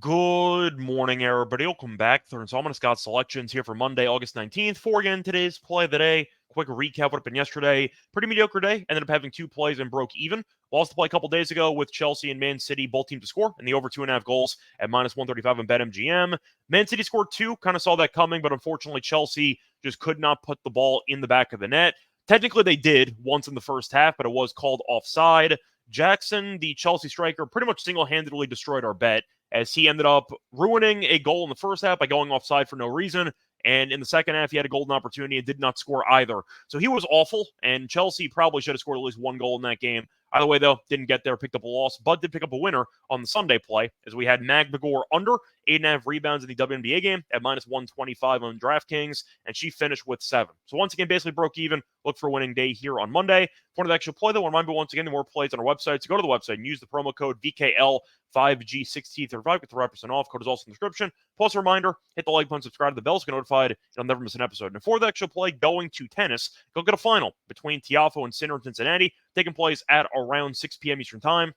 Good morning, everybody. Welcome back. Third installment of Scott's Selections here for Monday, August 19th. For again, today's play of the day. Quick recap what happened yesterday. Pretty mediocre day. Ended up having two plays and broke even. Lost the play a couple days ago with Chelsea and Man City, both teams to score, and the over 2.5 goals at minus 135 on BetMGM. Man City scored two. Kind of saw that coming, but unfortunately, Chelsea just could not put the ball in the back of the net. Technically, they did once in the first half, but it was called offside. Jackson, the Chelsea striker, pretty much single-handedly destroyed our bet as he ended up ruining a goal in the first half by going offside for no reason. And in the second half, he had a golden opportunity and did not score either. So he was awful, and Chelsea probably should have scored at least one goal in that game. Either way, though, didn't get there, picked up a loss, but did pick up a winner on the Sunday play, as we had Magmagor under 8.5 rebounds in the WNBA game at minus 125 on DraftKings, and she finished with 7. So once again, basically broke even. Look for a winning day here on Monday. For the actual play, though, remember once again, the more plays on our website. So go to the website and use the promo code VKL5G1635. Get the 5% off. Code is also in the description. Plus a reminder, hit the like button, subscribe to the bell so get notified, and I'll never miss an episode. And for the actual play, going to tennis, go get a final between Tiafoe and Sinner in Cincinnati, taking place at around 6 p.m. Eastern Time.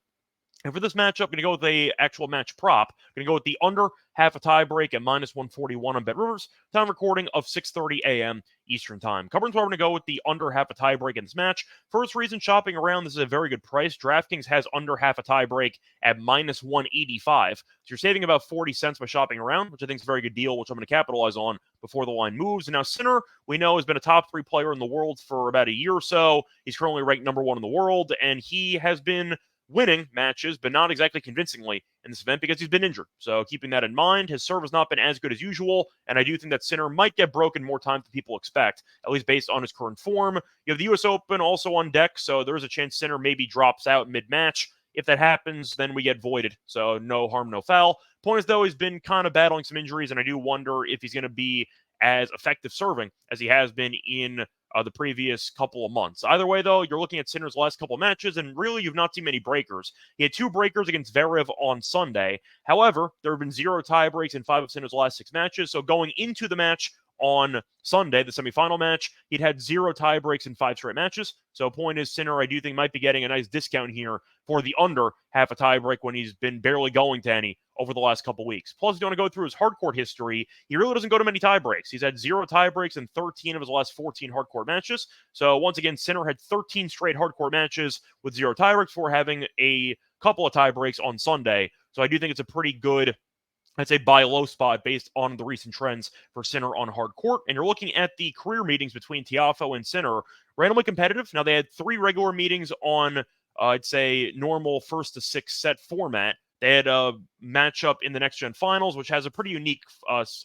And for this matchup, I'm going to go with the actual match prop. I'm going to go with the under half a tie break at minus 141 on BetRivers. Time recording of 6:30 a.m. Eastern Time. Covering where we're going to go with the under half a tie break in this match. First reason, shopping around, this is a very good price. DraftKings has under half a tie break at minus 185. So you're saving about 40 cents by shopping around, which I think is a very good deal, which I'm going to capitalize on before the line moves. And now Sinner, we know, has been a top 3 player in the world for about a year or so. He's currently ranked number 1 in the world, and he has been winning matches, but not exactly convincingly in this event because he's been injured. So keeping that in mind, his serve has not been as good as usual, and I do think that Sinner might get broken more times than people expect, at least based on his current form. You have the U.S. Open also on deck, so there's a chance Sinner maybe drops out mid-match. If that happens, then we get voided. So no harm, no foul. Point is, though, he's been kind of battling some injuries, and I do wonder if he's going to be as effective serving as he has been in the previous couple of months. Either way, though, you're looking at Sinner's last couple of matches, and really you've not seen many breakers. He had 2 breakers against Zverev on Sunday. However, there have been 0 tie breaks in 5 of Sinner's last 6 matches, so going into the match on Sunday, the semifinal match, he'd had 0 tie breaks in 5 straight matches. So point is, Sinner, I do think, might be getting a nice discount here for the under half a tie break when he's been barely going to any over the last couple weeks. Plus, if you want to go through his hardcourt history, he really doesn't go to many tie breaks. He's had 0 tie breaks in 13 of his last 14 hardcourt matches. So once again, Sinner had 13 straight hardcourt matches with 0 tie breaks before having a couple of tie breaks on Sunday. So I do think it's a pretty good, I'd say, buy low spot based on the recent trends for Sinner on hard court. And you're looking at the career meetings between Tiafoe and Sinner, randomly competitive. Now, they had 3 regular meetings on, I'd say, normal 1st to 6 set format. They had a matchup in the Next Gen Finals, which has a pretty unique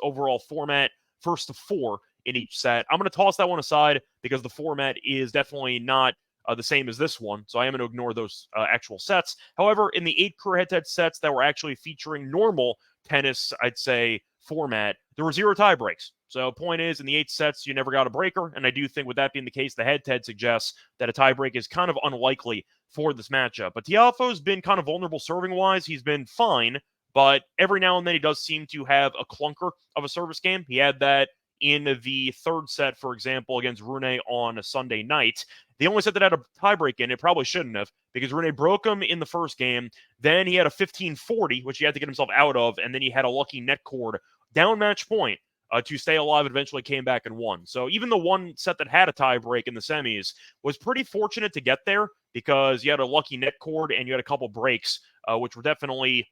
overall format, 1st to 4 in each set. I'm going to toss that one aside because the format is definitely not the same as this one, so I am going to ignore those actual sets. However, in the 8 career head-to-head sets that were actually featuring normal tennis, I'd say, format, there were 0 tie breaks. So point is, in the 8 sets, you never got a breaker, and I do think with that being the case, the head-to-head suggests that a tie break is kind of unlikely for this matchup. But Tiafoe's been kind of vulnerable serving-wise. He's been fine, but every now and then he does seem to have a clunker of a service game. He had that in the 3rd set, for example, against Rune on a Sunday night. The only set that had a tiebreak in it probably shouldn't have, because Rune broke him in the first game. Then he had a 15-40, which he had to get himself out of, and then he had a lucky net cord down match point to stay alive, and eventually came back and won. So even the one set that had a tiebreak in the semis was pretty fortunate to get there, because you had a lucky net cord and you had a couple breaks, which were definitely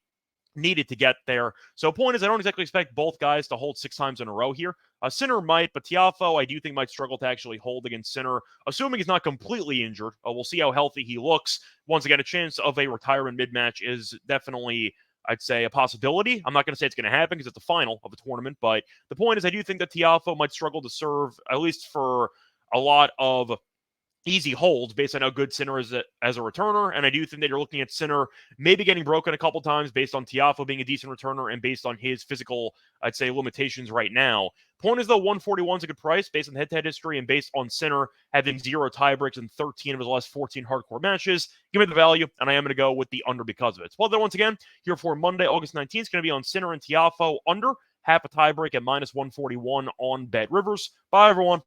needed to get there. So point is, I don't exactly expect both guys to hold 6 times in a row here. Sinner might, but Tiafoe I do think might struggle to actually hold against Sinner, assuming he's not completely injured. We'll see how healthy he looks. Once again, a chance of a retirement mid-match is definitely, I'd say, a possibility. I'm not going to say it's going to happen because it's the final of a tournament, but the point is I do think that Tiafoe might struggle to serve, at least for a lot of easy holds based on how good Sinner is as a returner. And I do think that you're looking at Sinner maybe getting broken a couple times based on Tiafoe being a decent returner and based on his physical, I'd say, limitations right now. Point is, though, 141 is a good price based on head-to-head history and based on Sinner having 0 tiebreaks in 13 of his last 14 hardcore matches. Give me the value, and I am going to go with the under because of it. So, once again, here for Monday, August 19th, is going to be on Sinner and Tiafoe under half a tiebreak at minus 141 on BetRivers. Bye, everyone.